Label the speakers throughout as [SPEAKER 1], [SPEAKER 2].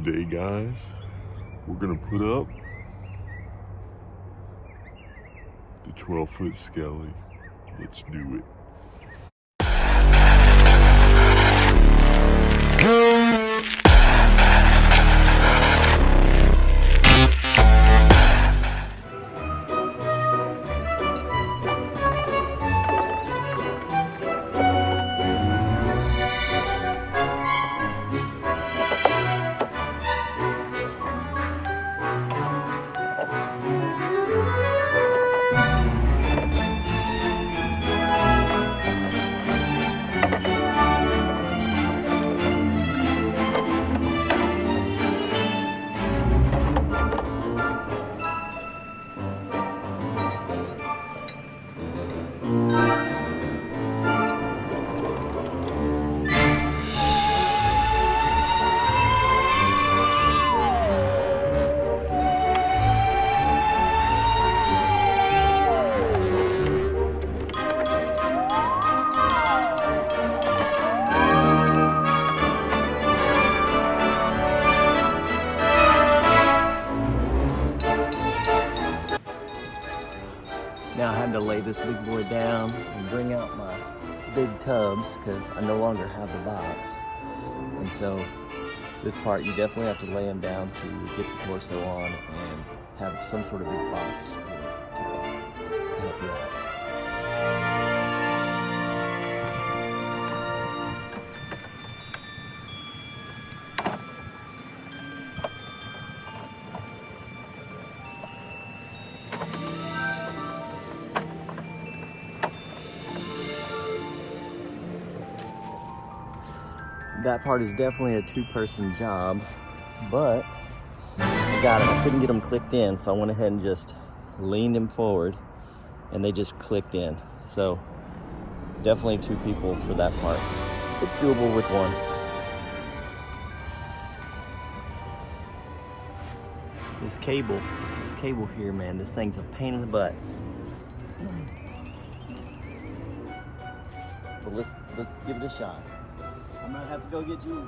[SPEAKER 1] Today, guys, we're gonna put up the 12-foot skelly. Let's do it.
[SPEAKER 2] Now I had to lay this big boy down and bring out my big tubs because I no longer have the box. And so this part, you definitely have to lay him down to get the torso on and have some sort of big box to help you out. That part is definitely a two-person job, but I got him. I couldn't get him clicked in, so I went ahead and just leaned him forward, and they just clicked in. So definitely two people for that part. It's doable with one. This cable here, man, this thing's a pain in the butt. But let's give it a shot. I might have to go get you.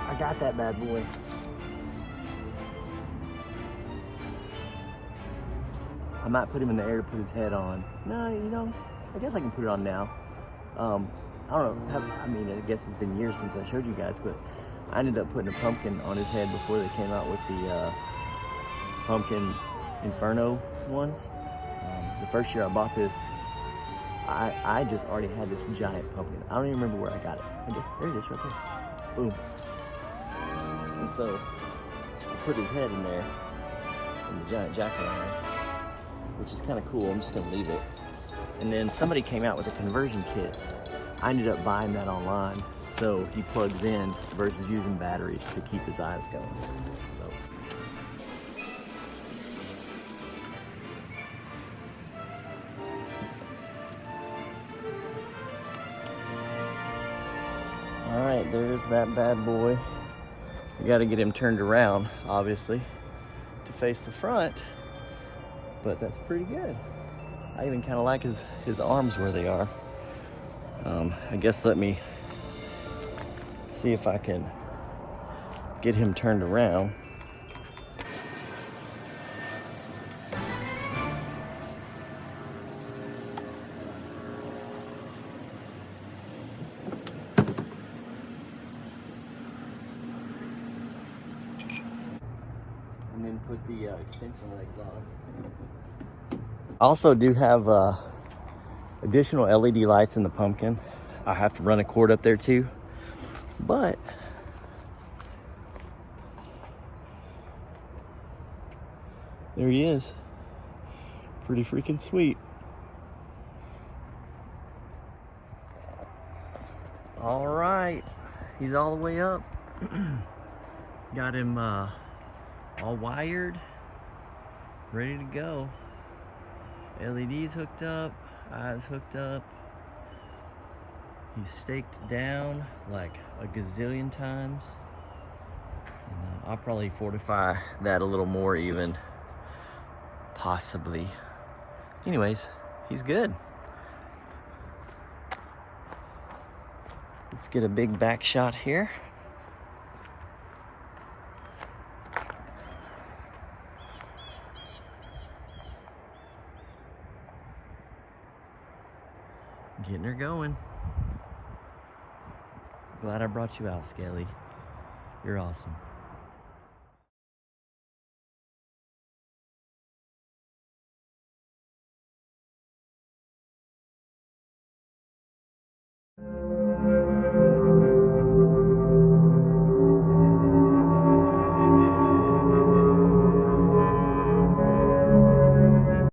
[SPEAKER 2] I got that bad boy. I might put him in the air to put his head on. No, you know, I guess I can put it on now. I don't know, I guess it's been years since I showed you guys, but I ended up putting a pumpkin on his head before they came out with the pumpkin Inferno ones. The first year I bought this, I just already had this giant pumpkin. I don't even remember where I got it. I guess, there it is right there. Boom. And so, I put his head in there, in the giant jack-o'-lantern, which is kind of cool. I'm just gonna leave it. And then somebody came out with a conversion kit. I ended up buying that online, so he plugs in versus using batteries to keep his eyes going. So. All right, there's that bad boy. You gotta get him turned around, obviously, to face the front. But that's pretty good. I even kind of like his arms where they are. I guess let me see if I can get him turned around. And then put the extension legs on. I also do have additional LED lights in the pumpkin. I have to run a cord up there too, but there he is. Pretty freaking sweet. All right, he's all the way up. Got him all wired, ready to go. LEDs hooked up, eyes hooked up. He's staked down like a gazillion times. And, I'll probably fortify that a little more even, possibly. Anyways, he's good. Let's get a big back shot here. Getting her going. Glad I brought you out, Skelly. You're awesome.